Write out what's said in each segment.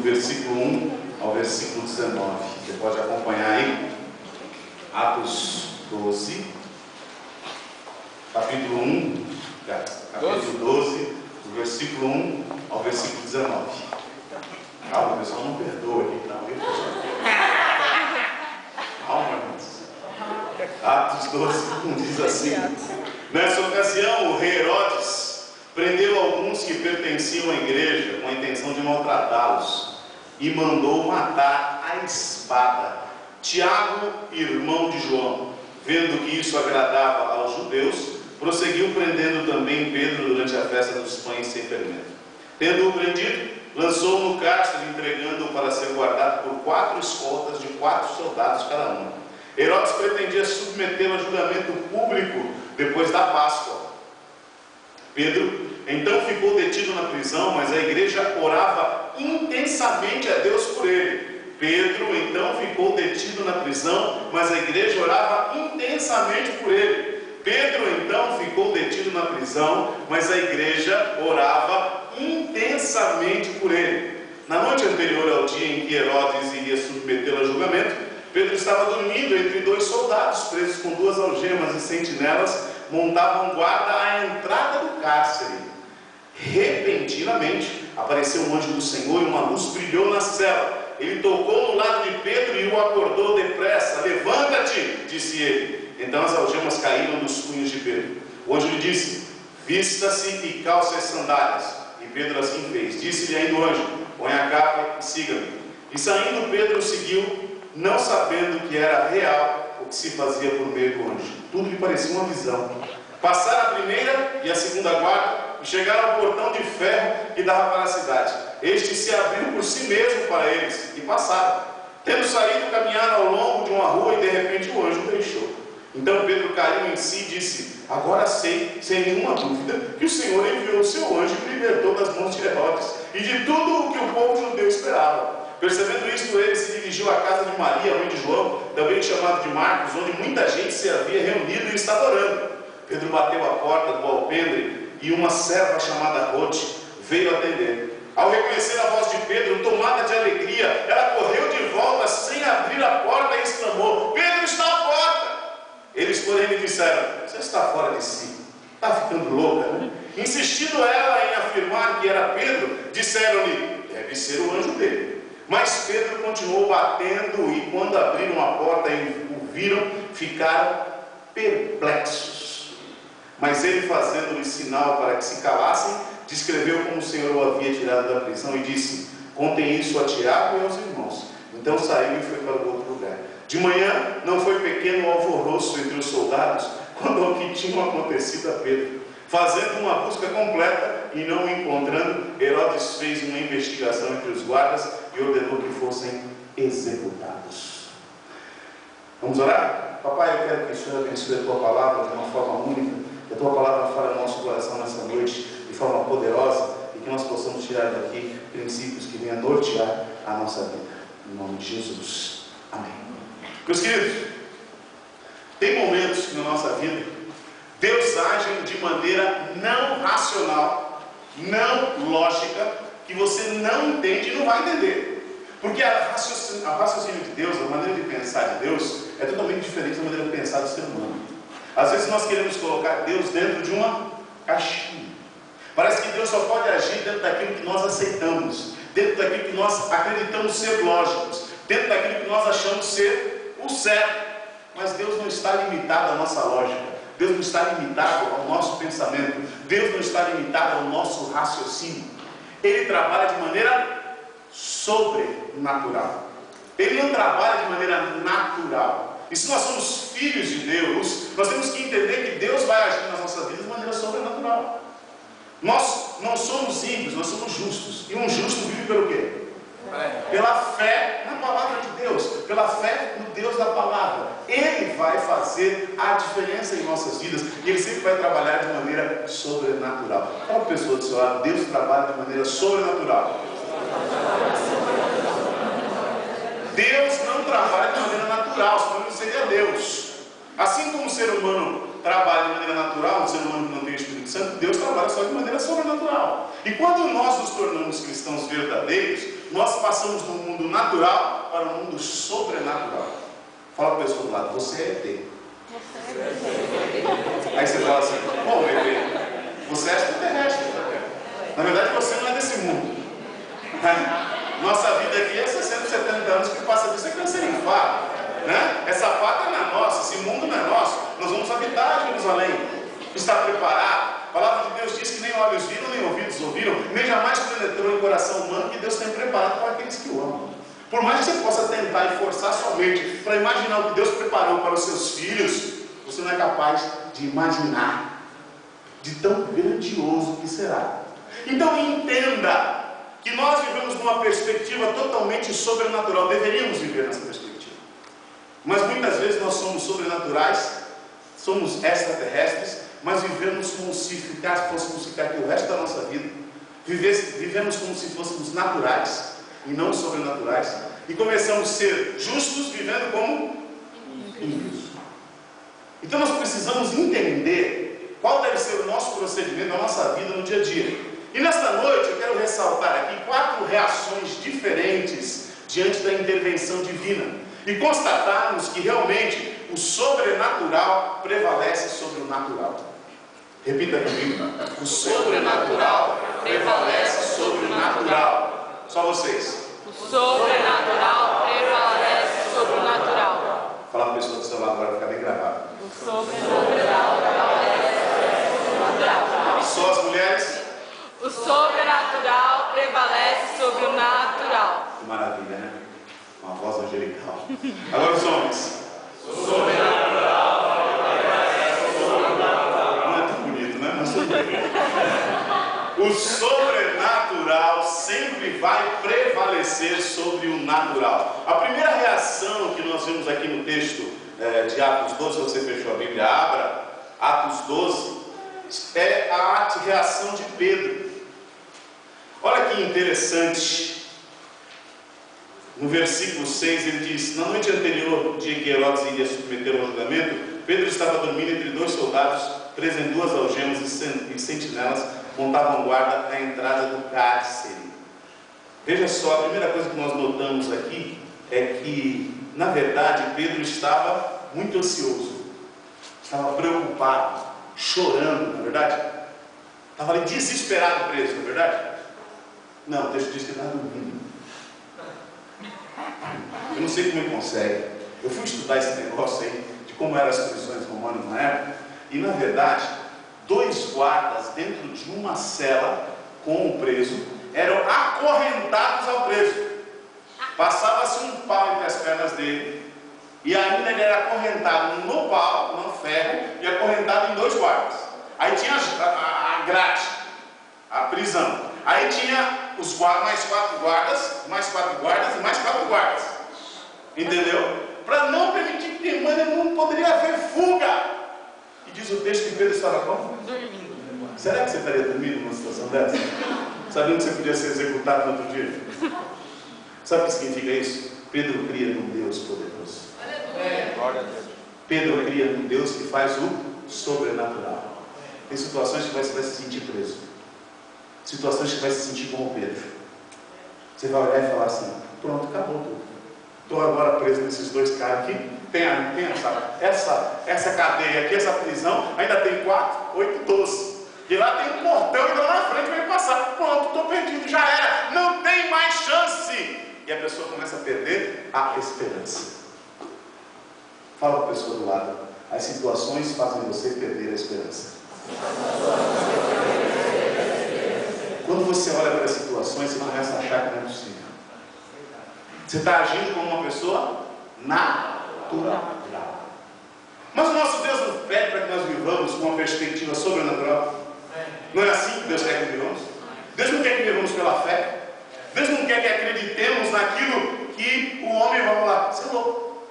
versículo 1 ao versículo 19. Você pode acompanhar aí, Atos 12, capítulo 1, capítulo 12, do versículo 1 ao versículo 19. Calma, pessoal, não perdoa aqui, não, viu, pessoal? Calma, irmãos. Atos 12, diz assim: nessa ocasião, o rei Herodes prendeu alguns que pertenciam à igreja com a intenção de maltratá-los e mandou matar à espada Tiago, irmão de João. Vendo que isso agradava aos judeus, prosseguiu prendendo também Pedro durante a festa dos pães sem fermento. Tendo-o prendido, lançou-o no cárcere, entregando-o para ser guardado por 4 escoltas de 4 soldados cada um. Herodes pretendia submetê-lo a julgamento público depois da Páscoa. Pedro então ficou detido na prisão, mas a igreja orava intensamente a Deus por ele. Pedro então ficou detido na prisão, mas a igreja orava intensamente por ele. Pedro então ficou detido na prisão, mas a igreja orava intensamente por ele. Na noite anterior ao dia em que Herodes iria submetê-lo a julgamento, Pedro estava dormindo entre 2 soldados presos com 2 algemas, e sentinelas montavam guarda à entrada do cárcere. Repentinamente apareceu um anjo do Senhor e uma luz brilhou na cela. Ele tocou no lado de Pedro e o acordou depressa. Levanta-te, disse ele. Então as algemas caíram dos punhos de Pedro. O anjo lhe disse: vista-se e calça as sandálias. E Pedro assim fez. Disse-lhe ainda o anjo: põe a capa e siga-me. E saindo Pedro o seguiu, não sabendo que era real o que se fazia por meio do anjo. Tudo lhe parecia uma visão. Passaram a primeira e a segunda guarda e chegaram ao portão de ferro que dava para a cidade. Este se abriu por si mesmo para eles e passaram. Tendo saído, caminharam ao longo de uma rua e de repente o anjo deixou. Então Pedro caiu em si e disse: agora sei, sem nenhuma dúvida, que o Senhor enviou o seu anjo e me libertou das mãos de Herodes e de tudo o que o povo judeu esperava. Percebendo isto, ele se dirigiu à casa de Maria, mãe de João, também chamado de Marcos, onde muita gente se havia reunido e estava orando. Pedro bateu a porta do alpendre e uma serva chamada Rode veio atender. Ao reconhecer a voz de Pedro, tomada de alegria, ela correu de volta sem abrir a porta e exclamou: Pedro está à porta! Eles, porém, lhe disseram: você está fora de si, está ficando louca, né? Insistindo ela em afirmar que era Pedro, disseram-lhe: deve ser o anjo dele. Mas Pedro continuou batendo, e quando abriram a porta e o viram, ficaram perplexos. Mas ele, fazendo-lhe sinal para que se calassem, descreveu como o Senhor o havia tirado da prisão e disse: contem isso a Tiago e aos irmãos. Então saiu e foi para o outro lugar. De manhã não foi pequeno o alvoroço entre os soldados quando o que tinha acontecido a Pedro. Fazendo uma busca completa e não o encontrando, Herodes fez uma investigação entre os guardas e ordenou que fossem executados. Vamos orar? Papai, eu quero que o Senhor abençoe a Tua palavra de uma forma única, que a Tua palavra fale no nosso coração nessa noite de forma poderosa e que nós possamos tirar daqui princípios que venham nortear a nossa vida. Em nome de Jesus. Amém. Meus queridos, tem momentos que na nossa vida Deus age de maneira não racional, não lógica, que você não entende e não vai entender. Porque a raciocínio de Deus, a maneira de pensar de Deus, é totalmente diferente da maneira de pensar do ser humano. Às vezes nós queremos colocar Deus dentro de uma caixinha. Parece que Deus só pode agir dentro daquilo que nós aceitamos, dentro daquilo que nós acreditamos ser lógicos, dentro daquilo que nós achamos ser o certo. Mas Deus não está limitado à nossa lógica. Deus não está limitado ao nosso pensamento. Deus não está limitado ao nosso raciocínio. Ele trabalha de maneira sobrenatural. Ele não trabalha de maneira natural. E se nós somos filhos de Deus, nós temos que entender que Deus vai agir nas nossas vidas de maneira sobrenatural. Nós não somos ímpios, nós somos justos. E um justo vive pelo quê? Pela fé na palavra de Deus, pela fé no Deus da palavra. Ele vai fazer a diferença em nossas vidas e Ele sempre vai trabalhar de maneira sobrenatural. Fala para a pessoa do seu lado: Deus trabalha de maneira sobrenatural. Deus não trabalha de maneira natural, senão não seria Deus. Assim como o ser humano trabalha de maneira natural, um ser humano que não tem o Espírito Santo, Deus trabalha só de maneira sobrenatural. E quando nós nos tornamos cristãos verdadeiros, nós passamos do mundo natural para o mundo sobrenatural. Fala para a pessoa do lado, você é ET. Aí você fala assim, bom, ET, você é extraterrestre. Na verdade, você não é desse mundo. Nossa vida aqui é 60, 70 anos, que passa disso é câncer em fato. Essa fata não é nossa, esse mundo não é nosso. Nós vamos habitar Jerusalém. Está preparado. A palavra de Deus diz que nem olhos viram, nem ouvidos ouviram, nem jamais penetrou em coração humano, que Deus tem preparado para aqueles que o amam. Por mais que você possa tentar e forçar sua mente para imaginar o que Deus preparou para os seus filhos, você não é capaz de imaginar de tão grandioso que será. Então entenda que nós vivemos numa perspectiva totalmente sobrenatural. Deveríamos viver nessa perspectiva. Mas muitas vezes nós somos sobrenaturais, somos extraterrestres, mas vivemos como se fôssemos ficar aqui o resto da nossa vida. Vivemos como se fôssemos naturais e não sobrenaturais. E começamos a ser justos vivendo como ímpios. Então nós precisamos entender qual deve ser o nosso procedimento na nossa vida no dia a dia. E nesta noite eu quero ressaltar aqui 4 reações diferentes diante da intervenção divina. E constatarmos que realmente o sobrenatural prevalece sobre o natural. Repita comigo. O sobrenatural prevalece sobre o natural. Só vocês. O sobrenatural prevalece sobre o natural. Fala para a pessoa do seu lado agora, ficar bem gravado. O sobrenatural prevalece sobre o natural. Só as mulheres? O sobrenatural prevalece sobre o natural. Que maravilha, né? Uma voz angelical. Agora os homens. O sobrenatural prevalece sobre o natural. Não é tão bonito, né? Mas tudo bem. O sobrenatural sempre vai prevalecer sobre o natural. A primeira reação que nós vemos aqui no texto de Atos 12, se você fechou a Bíblia, abra Atos 12, é a reação de Pedro. Olha que interessante. No versículo 6 ele diz: na noite anterior, o dia em que Herodes iria submeter ao julgamento, Pedro estava dormindo entre 2 soldados, preso em 2 algemas, e sentinelas montavam guarda à entrada do cárcere. Veja só, a primeira coisa que nós notamos aqui é que, na verdade, Pedro estava muito ansioso, estava preocupado, chorando, na verdade. Estava ali desesperado preso, na verdade? Não, o texto diz que ele estava dormindo. Eu não sei como ele consegue. Eu fui estudar esse negócio aí, de como eram as prisões romanas na época, e na verdade, 2 guardas dentro de uma cela com o preso eram acorrentados ao preso. Passava-se um pau entre as pernas dele, e ainda ele era acorrentado no pau, no ferro, e acorrentado em 2 guardas. Aí tinha a grade, a prisão. Aí tinha os mais 4 guardas, mais 4 guardas e mais 4 guardas. Entendeu? Para não permitir que não poderia haver fuga. E diz o texto que Pedro estava como? Dormindo. Será que você estaria dormindo numa situação dessa? Sabendo que você podia ser executado no outro dia? Sabe o que significa isso? Pedro cria num Deus poderoso. Glória a Deus. Pedro cria num Deus que faz o sobrenatural. Tem situações que você vai se sentir preso. Situações que vai se sentir como Pedro. Você vai olhar e falar assim: pronto, acabou tudo. Estou agora preso nesses 2 caras aqui. Tem essa cadeia aqui, essa prisão. Ainda tem 4, 8, 12. E lá tem um portão e lá na frente vai passar. Pronto, estou perdido, já era. Não tem mais chance. E a pessoa começa a perder a esperança. Fala para a pessoa do lado: as situações fazem você perder a esperança. Quando você olha para as situações, você começa a achar que não é possível. Você está agindo como uma pessoa natural. Mas o nosso Deus não pede para que nós vivamos com uma perspectiva sobrenatural. Não é assim que Deus quer que vivamos? Deus não quer que vivamos pela fé. Deus não quer que acreditemos naquilo que o homem vai falar: você é louco.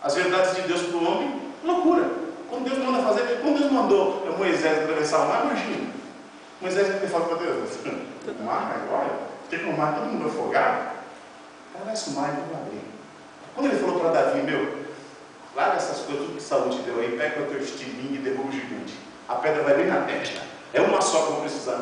As verdades de Deus para o homem, loucura. Quando Deus manda fazer, quando Deus mandou Moisés atravessar o mar, imagina. Moisés vai ter falado para Deus: o mar agora, tem que no mar todo mundo afogado. Atravessa o mar e tudo abrir. Quando ele falou para Davi: larga essas coisas, tudo que Saúl te deu aí, pega o teu estilingue e derruba o gigante. A pedra vai bem na testa. É uma só que eu vou precisar.